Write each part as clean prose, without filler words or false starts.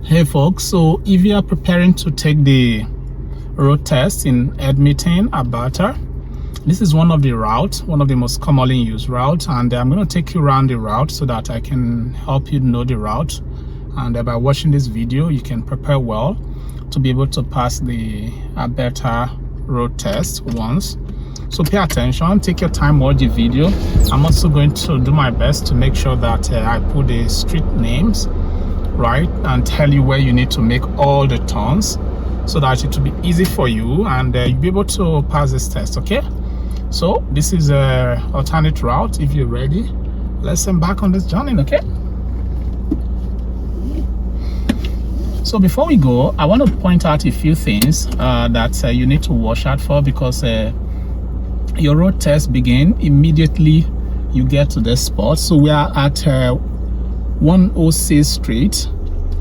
Hey folks, so if you are preparing to take the road test in Edmonton, Alberta, this is one of the routes, one of the most commonly used routes, and I'm going to take you around the route so that I can help you know the route, and by watching this video you can prepare well to be able to pass the Alberta road test once. So pay attention, take your time, watch the video. I'm also going to do my best to make sure that I put the street names right and tell you where you need to make all the turns so that it will be easy for you and you'll be able to pass this test. Okay, so this is a alternate route. If you're ready, let's embark on this journey. Okay, so before we go, I want to point out a few things that you need to watch out for, because your road test begin immediately you get to this spot. So we are at 106 Street,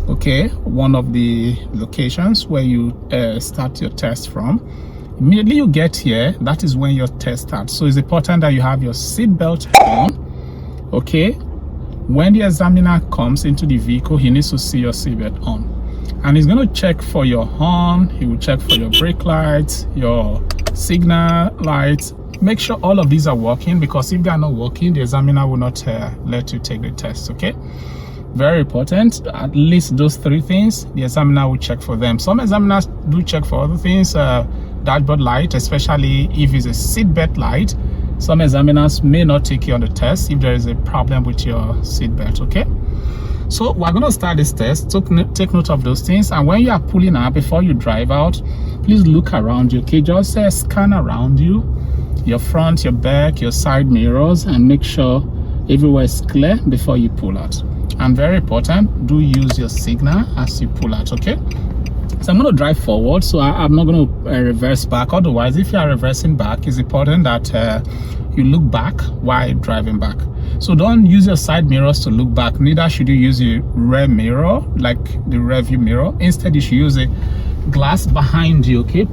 okay, one of the locations where you start your test from. Immediately you get here, that is when your test starts. So it's important that you have your seat belt on. Okay, when the examiner comes into the vehicle, he needs to see your seat belt on, and he's going to check for your horn. He will check for your brake lights, your signal lights. Make sure all of these are working, because if they are not working, the examiner will not let you take the test. Okay, very important. At least those three things the examiner will check for them. Some examiners do check for other things, dashboard light, especially if it's a seatbelt light. Some examiners may not take you on the test if there is a problem with your seatbelt. Okay, so we're going to start this test. Take note of those things, and when you are pulling up, before you drive out, please look around you. Okay, just scan around you, your front, your back, your side mirrors, and make sure everywhere is clear before you pull out. And very important, do use your signal as you pull out. Okay, so I'm going to drive forward, so I'm not going to reverse back. Otherwise, if you are reversing back, it's important that you look back while driving back. So don't use your side mirrors to look back, neither should you use your rear mirror, like the rear view mirror. Instead, you should use a glass behind you. Okay,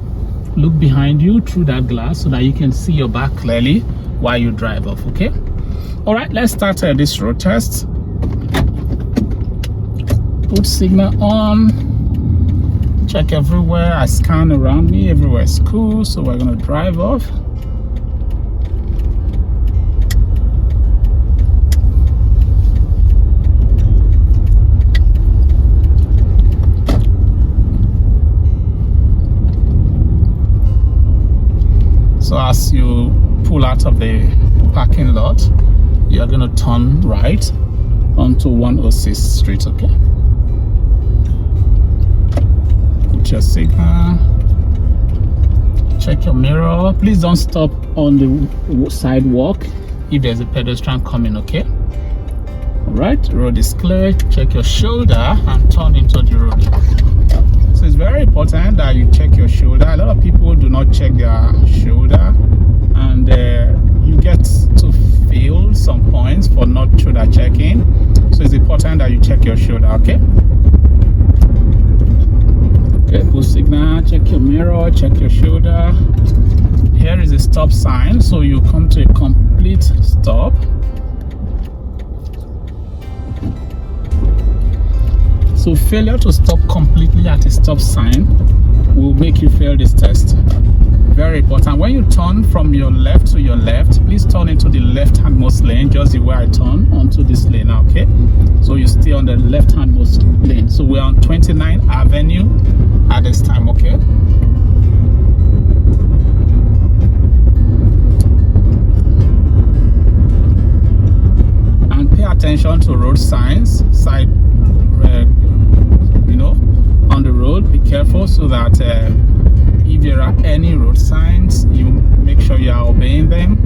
look behind you through that glass so that you can see your back clearly while you drive off. Okay, all right, let's start this road test. Put signal on, check everywhere. I scan around me, everywhere is cool, so we're going to drive off. So as you pull out of the parking lot, you are going to turn right onto 106 Street. Okay, put your signal, check your mirror. Please don't stop on the sidewalk if there's a pedestrian coming. Okay, all right, road is clear. Check your shoulder and turn into the road. So it's very important that you check your shoulder. A lot of people do not check their shoulder, and you get to feel some points for not shoulder checking. So it's important that you check your shoulder. Okay, okay, put signal, check your mirror, check your shoulder. Here is a stop sign, so you come to a complete stop. So failure to stop completely at a stop sign will make you fail this test. Very important. When you turn from your left to your left, please turn into the left-handmost lane, just the way I turn onto this lane now. Okay, so you stay on the left-handmost lane. So we're on 29th Avenue at this time. Okay, and pay attention to road signs, side on the road. Be careful so that if there are any road signs, you make sure you are obeying them.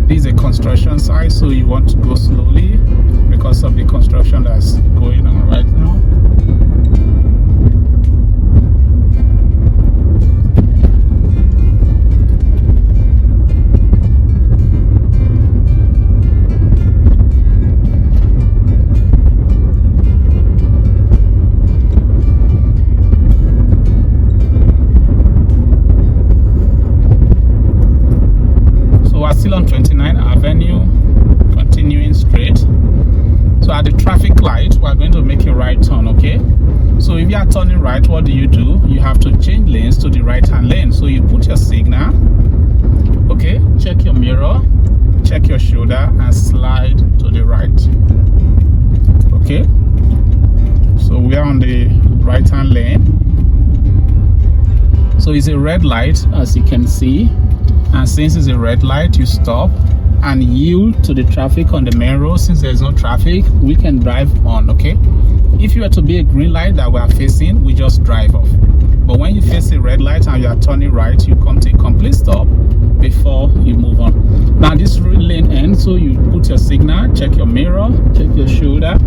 This is a construction site, so you want to go slowly because of the construction that's going on right now. On 29th Avenue, continuing straight. So at the traffic light, we're going to make turn, okay? So if you are turning right, what do? You have to change lanes to the right hand lane. So you put your signal, okay, check your mirror, check your shoulder, and slide to the right. Okay, so we are on the right hand lane. So it's a red light, as you can see, and since it's a red light, you stop and yield to the traffic on the main road. Since there's no traffic, we can drive on, okay? If you were to be a green light that we are facing, we just drive off. But when you face a red light and you are turning right, you come to a complete stop before you move on. Now this lane ends, so you put your signal, check your mirror, check your shoulder,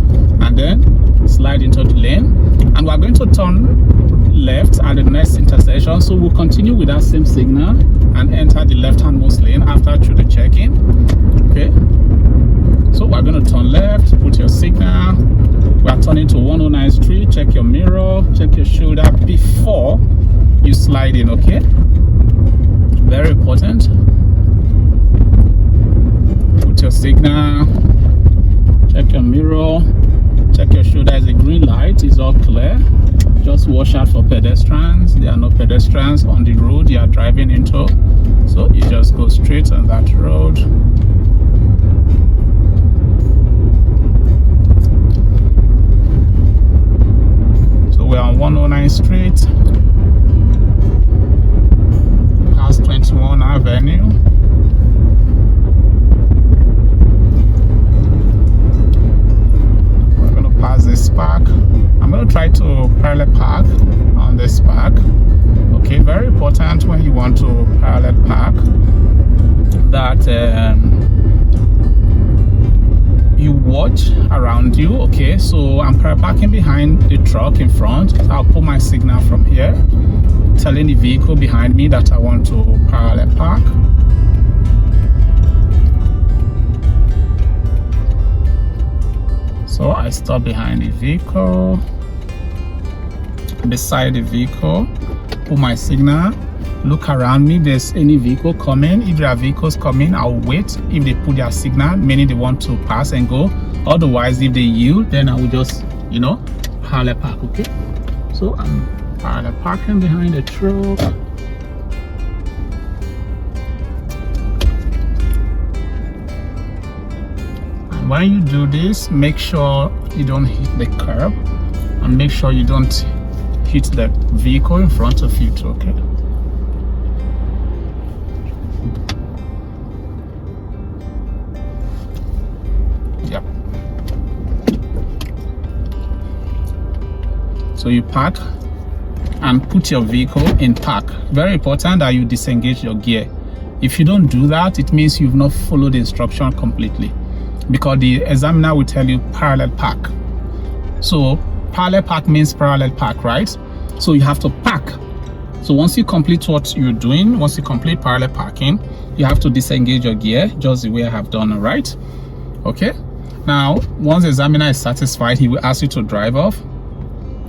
and then slide into the lane. And we're going to turn left at the next intersection, so we'll continue with that same signal and enter the left-handmost lane after through the check-in. Okay, so we're going to turn left, put your signal. We are turning to 109 Street. Check your mirror, check your shoulder before you slide in, okay? Very important. Put your signal, check your mirror, check your shoulder. Is a green light, it's all clear. Just watch out for pedestrians. There are no pedestrians on the road you are driving into, so you just go straight on that road. So we're on 109 Street, past 21 Avenue. We're going to pass this park. I'm going to try to parallel park on this park. Okay, very important when you want to parallel park that you watch around you. Okay, so I'm parking behind the truck in front. So I'll put my signal from here, telling the vehicle behind me that I want to parallel park. So I stop behind the vehicle, beside the vehicle, put my signal, look around me. If there's any vehicle coming, if there are vehicles coming, I'll wait. If they put their signal, meaning they want to pass and go. Otherwise, if they yield, then I will just, parallel park, okay? So I'm parallel parking behind the truck. And when you do this, make sure you don't hit the curb and make sure you don't hit the vehicle in front of you too, okay? Yep. So you park and put your vehicle in park. Very important that you disengage your gear. If you don't do that, it means you've not followed the instruction completely, because the examiner will tell you parallel park. So parallel park means parallel park, right? So you have to park. So once you complete what you're doing, once you complete parallel parking, you have to disengage your gear, just the way I have done, all right? Okay. Now, once the examiner is satisfied, he will ask you to drive off.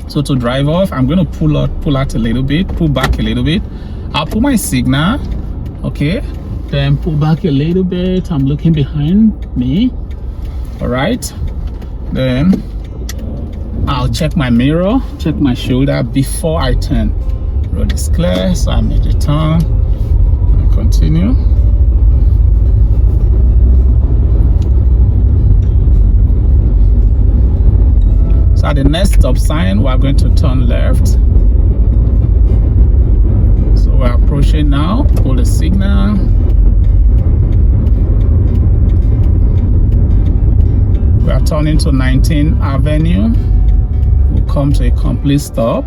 So to drive off, I'm going to pull out a little bit, pull back a little bit. I'll put my signal, okay? Then pull back a little bit. I'm looking behind me, all right? Then I'll check my mirror, check my shoulder before I turn. Road is clear, so I made a turn. I continue. So at the next stop sign, we're going to turn left. So we're approaching now. Pull the signal. We are turning to 19th Avenue. We'll come to a complete stop.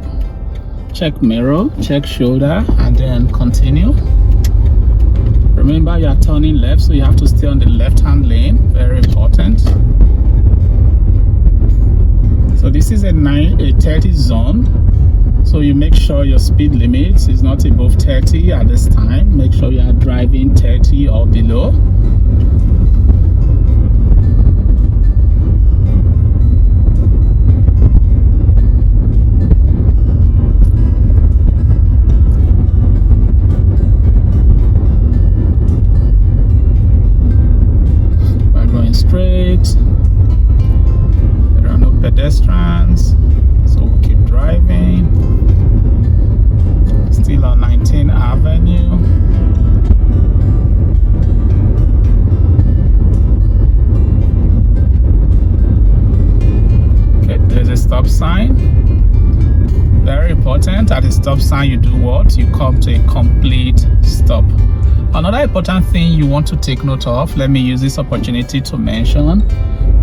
Check mirror, check shoulder, and then continue. Remember, you are turning left, so you have to stay on the left-hand lane. Very important. So this is a 30 zone. So you make sure your speed limit is not above 30 at this time. Make sure you are driving 30 or below. We're going straight. There are no pedestrians. stop sign. Very important. At the stop sign, you do what? You come to a complete stop. Another important thing you want to take note of, let me use this opportunity to mention,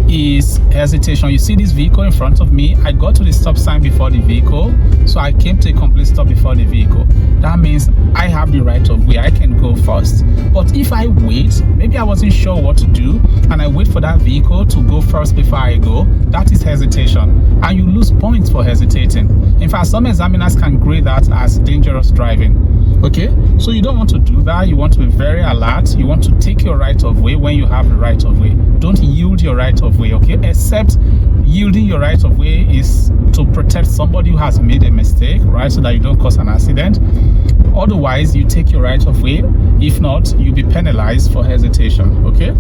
is hesitation. You see this vehicle in front of me. I got to the stop sign before the vehicle, so I came to a complete stop before the vehicle. That means I have the right of way. I can go first. But if I wait, maybe I wasn't sure what to do, and I wait for that vehicle to go first before I go, that is hesitation, and you lose points for hesitating. In fact, some examiners can grade that as dangerous driving. Okay, so you don't want to do that. You want to be very alert. You want to take your right of way when you have the right of way. Don't yield your right of way, okay? Except yielding your right of way is to protect somebody who has made a mistake, right? So that you don't cause an accident. Otherwise, you take your right of way. If not, you'll be penalized for hesitation, okay?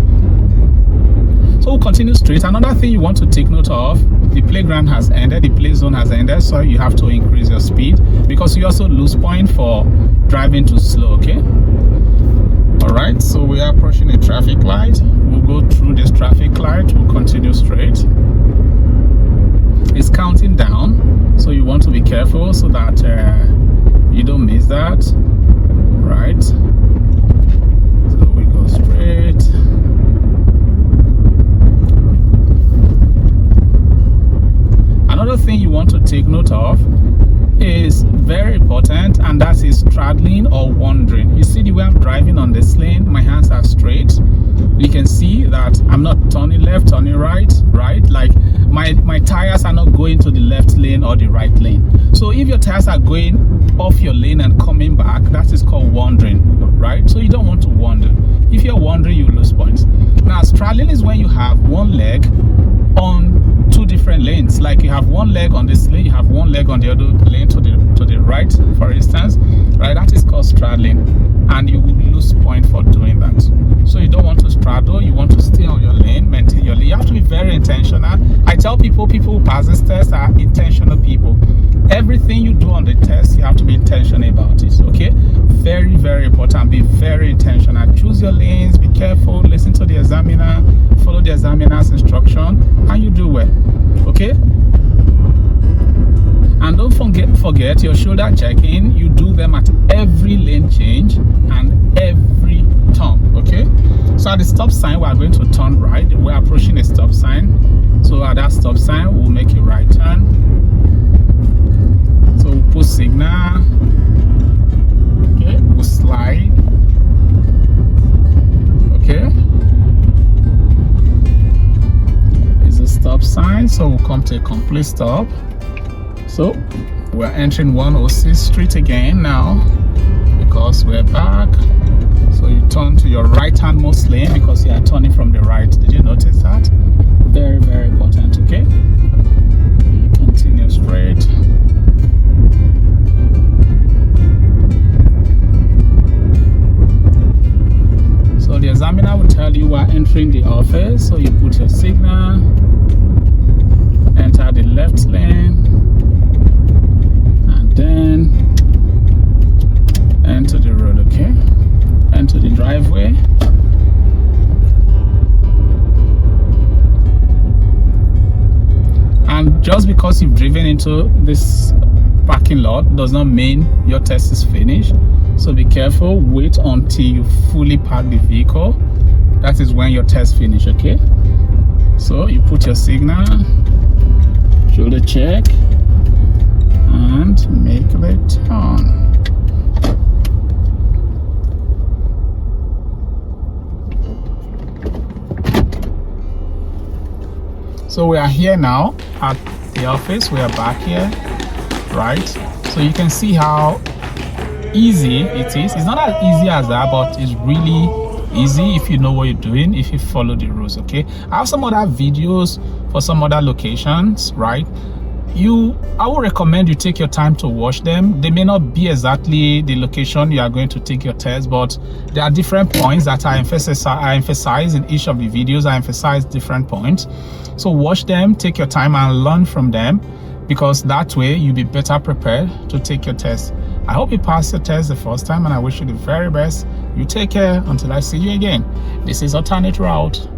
So we'll continue straight. Another thing you want to take note of, the playground has ended, the play zone has ended, so you have to increase your speed because you also lose point for driving too slow, okay? All right, so we are approaching a traffic light. We'll go through this traffic light. We'll continue straight. It's counting down, so you want to be careful so that you don't miss that, right? So we go straight. Another thing you want to take note of is very important, and that is straddling or wandering. You see the way I'm driving on this lane, my hands are straight. You can see that I'm not turning left, turning right, like my tires are not going to the left lane or the right lane. So if your tires are going off your lane and coming back, that is called wandering, right? So you don't want to wander. If you're wandering, you lose points. Now, straddling is when you have one leg on two different lanes. Like you have one leg on this lane, you have one leg on the other lane to the right, for instance, right? That is called straddling, and you will lose point for doing that. So you don't want to straddle. You want to stay on your lane, maintain your lane. You have to be very intentional. I tell people who pass this test are intentional people. Everything you do on the test, you have to be intentional about it, okay? Very, very important. Be very intentional. Choose your lanes, be careful, listen to the examiner, follow the examiner's instruction, and you do well, okay? And don't forget your shoulder check-in. You do them at every lane change and every turn, okay? So at the stop sign, we are going to turn right. We're approaching a stop sign. So at that stop sign, we'll make a right turn. So we'll put signal. Okay, we'll slide. Okay. It's a stop sign, so we'll come to a complete stop. So we're entering 106 Street again now because we're back. So you turn to your right hand most lane because you are turning from the right. Did you notice that? Very, very important, okay? You continue straight. So the examiner will tell you we're entering the office. So you put your signal, enter the left lane, and then enter the road, okay? Enter the driveway. And just because you've driven into this parking lot does not mean your test is finished. So be careful, wait until you fully park the vehicle. That is when your test finish, okay? So you put your signal, shoulder check, and make the turn. So we are here now at the office. We are back here, right? So you can see how easy it is. It's not as easy as that, but it's really easy if you know what you're doing, if you follow the rules, okay? I have some other videos for some other locations, right? I would recommend you take your time to watch them. They may not be exactly the location you are going to take your test, but there are different points that I emphasize in each of the videos. I emphasize different points. So watch them, take your time and learn from them, because that way you'll be better prepared to take your test. I hope you passed your test the first time, and I wish you the very best. You take care until I see you again. This is Alternate Route.